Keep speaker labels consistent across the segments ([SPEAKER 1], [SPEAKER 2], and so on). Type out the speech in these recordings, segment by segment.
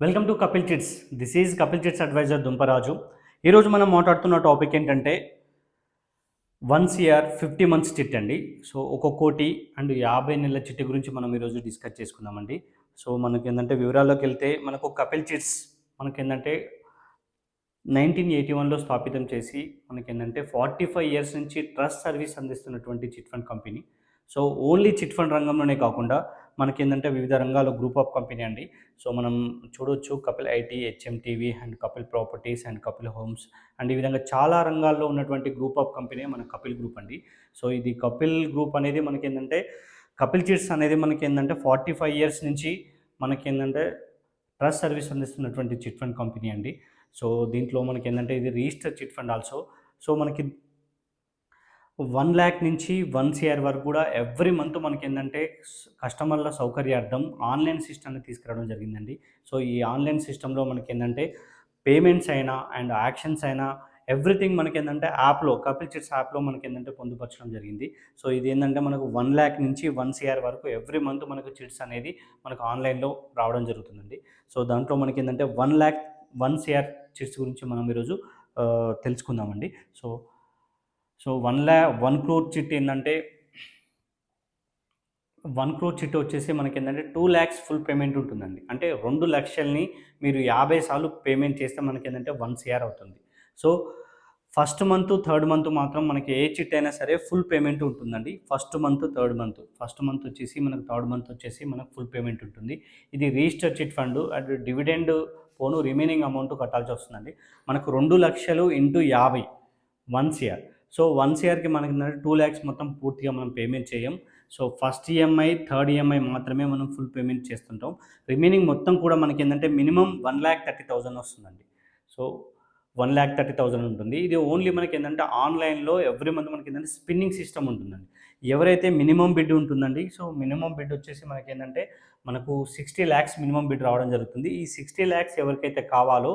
[SPEAKER 1] Welcome to Kapil chits. This is Kapil chits advisor Dumparaju. ఈరోజు మనం మాట్లాడుతున్న టాపిక్ ఏంటంటే 1 CR 50 మంత్స్ చిట్ అండి. సో 1 కోటి అండ్ 50 నెలల చిట్టి గురించి మనం ఈరోజు డిస్కస్ చేసుకుందామండి. సో మనకి ఏంటంటే వివరాల్లోకి వెళ్తే మనకు కపిల్ చిట్స్ మనకేంటంటే 1981లో స్థాపితం చేసి మనకేంటంటే 45 ఇయర్స్ నుంచి ట్రస్ట్ సర్వీస్ అందిస్తున్నటువంటి chit fund company. So only chit fund రంగంలోనే కాకుండా మనకేంటంటే వివిధ రంగాల్లో గ్రూప్ ఆఫ్ కంపెనీ అండి. సో మనం చూడొచ్చు Kapil IT, HMTV and Kapil properties and Kapil homes and ఈ విధంగా చాలా రంగాల్లో ఉన్నటువంటి గ్రూప్ ఆఫ్ కంపెనీ మన కపిల్ గ్రూప్ అండి. సో ఇది కపిల్ గ్రూప్ అనేది మనకేంటంటే కపిల్ చిట్స్ అనేది మనకేంటంటే 45 ఇయర్స్ నుంచి మనకేంటంటే ట్రస్ట్ సర్వీస్ అందిస్తున్నటువంటి చిట్ ఫండ్ కంపెనీ అండి. సో దీంట్లో మనకేంటంటే ఇది register chit fund also. So మనకి 1 lakh నుంచి 1 CR వరకు కూడా ఎవ్రీ మంత్ మనకేంటంటే కస్టమర్ల సౌకర్యార్థం ఆన్లైన్ సిస్టమ్‌ని తీసుకురావడం జరిగిందండి. సో ఈ ఆన్లైన్ సిస్టమ్‌లో మనకేంటంటే పేమెంట్స్ అయినా అండ్ యాక్షన్స్ అయినా ఎవ్రీథింగ్ మనకేంటంటే యాప్‌లో కపిల్ చిట్స్ యాప్‌లో మనకేంటంటే పొందుపరచడం జరిగింది. సో ఇదేంటంటే మనకు 1 lakh నుంచి 1 CR వరకు ఎవ్రీ మంత్ మనకు చిట్స్ అనేది మనకు ఆన్లైన్‌లో రావడం జరుగుతుందండి. సో దాంట్లో మనకేంటంటే 1 lakh 1 CR చిట్స్ గురించి మనం ఈరోజు తెలుసుకుందామండి. సో 1 crore చిట్ ఏంటంటే 1 crore చిట్ వచ్చేసి మనకేంటంటే 2 lakhs ఫుల్ పేమెంట్ ఉంటుందండి. అంటే 2,00,000ని మీరు 50 సార్లు పేమెంట్ చేస్తే మనకేంటంటే 1 CR అవుతుంది. So first month, third month మాత్రం మనకి ఏ చిట్ అయినా సరే ఫుల్ పేమెంట్ ఉంటుందండి. First month, third month. First month వచ్చేసి మనకు థర్డ్ మంత్ వచ్చేసి మనకు ఫుల్ పేమెంట్ ఉంటుంది. ఇది register chit fund and dividend phone remaining amount కట్టాల్సి వస్తుందండి. మనకు 2,00,000 ఇంటూ 50 1 CR. సో 1 CRకి మనకి 2 lakhs మొత్తం పూర్తిగా మనం పేమెంట్ చేయం. So first EMI, third EMI మాత్రమే మనం ఫుల్ పేమెంట్ చేస్తుంటాం. రిమైనింగ్ మొత్తం కూడా మనకేంటంటే మినిమమ్ 1,30,000 వస్తుందండి. సో 1,30,000 ఉంటుంది. ఇది ఓన్లీ మనకేంటంటే ఆన్లైన్‌లో ఎవ్రీ మంత్ మనకేంటంటే స్పిన్నింగ్ సిస్టమ్ ఉంటుందండి. ఎవరైతే మినిమమ్ బిడ్ ఉంటుందండి. సో మినిమమ్ బిడ్ వచ్చేసి మనకేంటంటే మనకు 60 lakhs మినిమమ్ బిడ్ రావడం జరుగుతుంది. ఈ 60 lakhs ఎవరికైతే కావాలో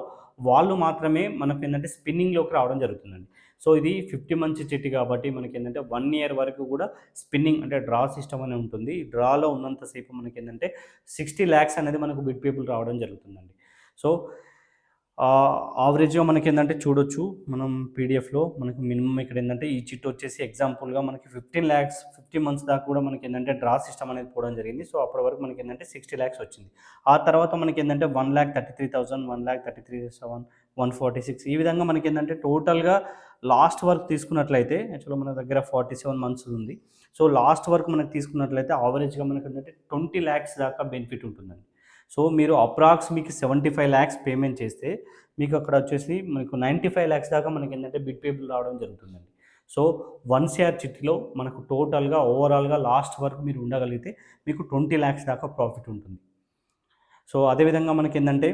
[SPEAKER 1] వాళ్ళు మాత్రమే మనకేంటంటే స్పిన్నింగ్‌లోకి రావడం జరుగుతుందండి. సో ఇది 50 మంత్స్ చిట్టి కాబట్టి మనకేంటంటే 1 year వరకు కూడా స్పిన్నింగ్ అంటే డ్రా సిస్టమ్ అని ఉంటుంది. ఈ డ్రాలో ఉన్నంత సేపు మనకేంటంటే 60 lakhs అనేది మనకు బిడ్ పీపుల్ రావడం జరుగుతుందండి. సో యావరేజ్‌గా మనకేంటంటే చూడొచ్చు మనం పీడిఎఫ్‌లో మనకు మినిమమ్ ఇక్కడ ఏంటంటే ఈ చిట్ వచ్చేసి ఎగ్జాంపుల్‌గా మనకి 15 lakhs 50 మంత్స్ దాకా కూడా మనకేంటంటే డ్రా సిస్టమ్ అనేది పోవడం జరిగింది. సో అప్పటి వరకు మనకేంటంటే 60 lakhs వచ్చింది. ఆ తర్వాత మనకేంటంటే 1,33,000, 1,33,700, 146 ఈ విధంగా మనకేంటంటే టోటల్‌గా లాస్ట్ వరకు తీసుకున్నట్లయితే యాక్చువల్‌గా మన దగ్గర 47 మంత్స్ ఉంది. సో లాస్ట్ వరకు మనకు తీసుకున్నట్లయితే యావరేజ్‌గా మనకేంటంటే 20 lakhs దాకా బెనిఫిట్ ఉంటుందండి. సో మీరు అప్రాక్స్ మీకు 75 lakhs పేమెంట్ చేస్తే మీకు అక్కడ వచ్చేసి మీకు 95 lakhs దాకా మనకేంటంటే బిడ్ పేబుల్ రావడం జరుగుతుందండి. సో 1 CR చిట్టిలో మనకు టోటల్‌గా ఓవరాల్‌గా లాస్ట్ వరకు మీరు ఉండగలిగితే మీకు 20 lakhs దాకా ప్రాఫిట్ ఉంటుంది. సో అదేవిధంగా మనకేంటంటే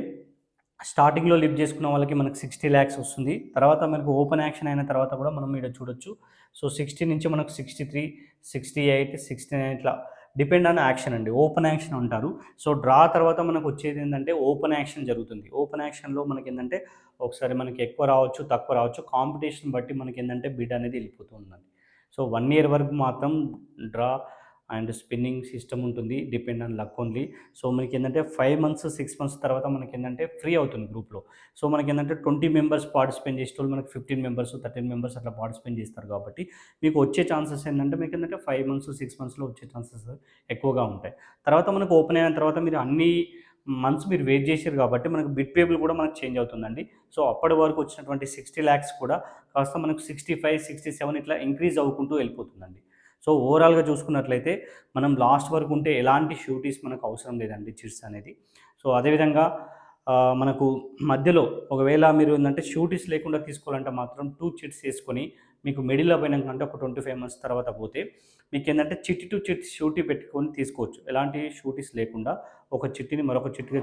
[SPEAKER 1] స్టార్టింగ్‌లో లిఫ్ట్ చేసుకున్న వాళ్ళకి మనకు 60 lakhs వస్తుంది. తర్వాత మనకు ఓపెన్ యాక్షన్ అయిన తర్వాత కూడా మనం ఈడ చూడొచ్చు. సో 60 నుంచి మనకు 63, 68, 69 ఇట్లా డిపెండ్ ఆన్ యాక్షన్ అండి. ఓపెన్ యాక్షన్ అంటారు. సో డ్రా తర్వాత మనకు వచ్చేది ఏంటంటే ఓపెన్ యాక్షన్ జరుగుతుంది. ఓపెన్ యాక్షన్‌లో మనకేంటంటే ఒకసారి మనకి ఎక్కువ రావచ్చు, తక్కువ రావచ్చు. కాంపిటీషన్ బట్టి మనకేంటంటే బిడ్ అనేది వెళ్ళిపోతూ ఉందండి. సో 1 year వరకు మాత్రం డ్రా అండ్ స్పిన్నింగ్ సిస్టమ్ ఉంటుంది. Depend on luck only. So మనకేంటంటే 5 మంత్స్, 6 మంత్స్ తర్వాత మనకేంటంటే ఫ్రీ అవుతుంది గ్రూప్‌లో. సో మనకేంటంటే 20 మెంబర్స్ పార్టిసిపేట్ చేసేటోళ్ళు మనకు 15 మెంబర్స్, 13 మెంబర్స్ అట్లా పార్టిసిపేట్ చేస్తారు కాబట్టి మీకు వచ్చే ఛాన్సెస్ ఏంటంటే మీకేంటంటే 5 మంత్స్, 6 మంత్స్‌లో వచ్చే ఛాన్సెస్ ఎక్కువగా ఉంటాయి. తర్వాత మనకు ఓపెన్ అయిన తర్వాత మీరు అన్ని మంత్స్ మీరు వెయిట్ చేసారు కాబట్టి మనకు బిడ్ పేబుల్ కూడా మనకు చేంజ్ అవుతుందండి. సో అప్పటి వరకు వచ్చినటువంటి 60 lakhs కూడా కాస్త మనకు 65, 67 ఇట్లా ఇంక్రీజ్ అవ్వుకుంటూ వెళ్ళిపోతుందండి. సో ఓవరాల్‌గా చూసుకున్నట్లయితే మనం లాస్ట్ వరకు ఉంటే ఎలాంటి షూరిటీస్ మనకు అవసరం లేదండి చిట్స్ అనేది. సో అదేవిధంగా మనకు మధ్యలో ఒకవేళ మీరు ఏందంటే షూరిటీస్ లేకుండా తీసుకోవాలంటే మాత్రం 2 చిట్స్ చేసుకొని మీకు మిడిల్‌లో పోయినాకంటే ఒక 25 మంత్స్ తర్వాత పోతే మీకేందంటే చిట్టి టు చిట్ షూరిటీ పెట్టుకొని తీసుకోవచ్చు. ఎలాంటి షూరిటీస్ లేకుండా ఒక చిట్టిని మరొక చిట్టిగా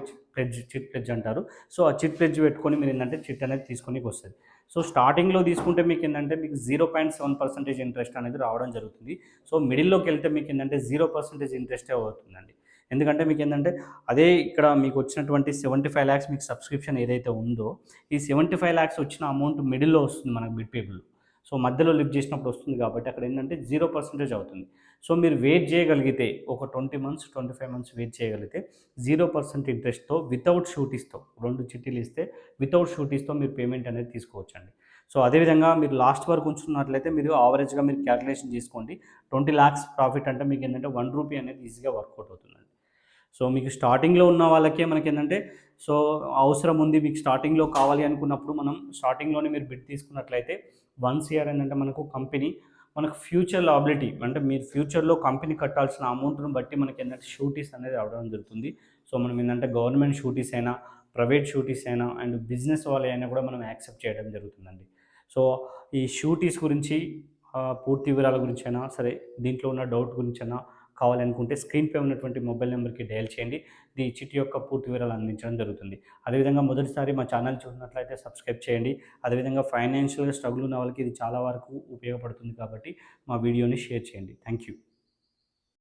[SPEAKER 1] చిట్ ప్లెడ్జ్ అంటారు. సో ఆ చిట్ ప్లెడ్జ్ పెట్టుకొని మీరేందంటే చిట్ అనేది తీసుకోనీకొస్తది. సో స్టార్టింగ్‌లో తీసుకుంటే మీకేందంటే మీకు 0.7% ఇంట్రెస్ట్ అనేది రావడం జరుగుతుంది. సో మిడిల్‌లోకెళ్తే మీకేందంటే 0% ఇంట్రెస్టే అవుతుందండి. ఎందుకంటే మీకేందంటే అదే ఇక్కడ మీకు వచ్చినటువంటి 75 lakhs మీకు సబ్స్క్రిప్షన్ ఏదైతే ఉందో, ఈ 75 lakhs వచ్చిన అమౌంట్ మిడిల్‌లో వస్తుంది మనకు బిడ్ పేబుల్. సో మధ్యలో లిఫ్ట్ చేసినప్పుడు వస్తుంది కాబట్టి అక్కడ ఏంటంటే 0% అవుతుంది. సో మీరు వెయిట్ చేయగలిగితే ఒక 20 మంత్స్, 25 మంత్స్ వెయిట్ చేయగలిగితే 0% ఇంట్రెస్ట్‌తో వితౌట్ షూరిటీస్‌తో 2 చిట్టీలు ఇస్తే వితౌట్ షూరిటీస్‌తో మీరు పేమెంట్ అనేది తీసుకోవచ్చండి. సో అదేవిధంగా మీరు లాస్ట్ వరకు ఉంచుకున్నట్లయితే మీరు యావరేజ్‌గా మీరు క్యాలిక్యులేషన్ చేసుకోండి. 20,00,000 ప్రాఫిట్ అంటే మీకేంటంటే రూ. 1 అనేది ఈజీగా వర్కౌట్ అవుతుందండి. సో మీకు స్టార్టింగ్‌లో ఉన్న వాళ్ళకే మనకేంటంటే సో అవసరం ఉంది మీకు స్టార్టింగ్‌లో కావాలి అనుకున్నప్పుడు మనం స్టార్టింగ్‌లోనే మీరు బిడ్ తీసుకున్నట్లయితే 1 సీఆర్ ఏంటంటే మనకు కంపెనీ మనకు ఫ్యూచర్ లయబిలిటీ అంటే మీరు ఫ్యూచర్‌లో కంపెనీ కట్టాల్సిన అమౌంట్‌ని బట్టి మనకేంటంటే షూరిటీస్ అనేది అవ్వడం జరుగుతుంది. సో మనం ఏందంటే గవర్నమెంట్ షూరిటీస్ అయినా, ప్రైవేట్ షూరిటీస్ అయినా అండ్ బిజినెస్ వాళ్ళైనా కూడా మనం యాక్సెప్ట్ చేయడం జరుగుతుందండి. సో ఈ షూరిటీస్ గురించి పూర్తి వివరాల గురించైనా సరే, దీంట్లో ఉన్న డౌట్ గురించైనా కావాలనుకుంటే స్క్రీన్‌పై ఉన్నటువంటి మొబైల్ నంబర్‌కి డయల్ చేయండి. ఈ చిట్ యొక్క పూర్తి వివరాలు అందించడం జరుగుతుంది. అదేవిధంగా మొదటిసారి మా ఛానల్ చూసినట్లయితే సబ్స్క్రైబ్ చేయండి. అదేవిధంగా ఫైనాన్షియల్‌గా స్ట్రగుల్ ఉన్న వాళ్ళకి ఇది చాలా వరకు ఉపయోగపడుతుంది కాబట్టి మా వీడియోని షేర్ చేయండి. Thank you.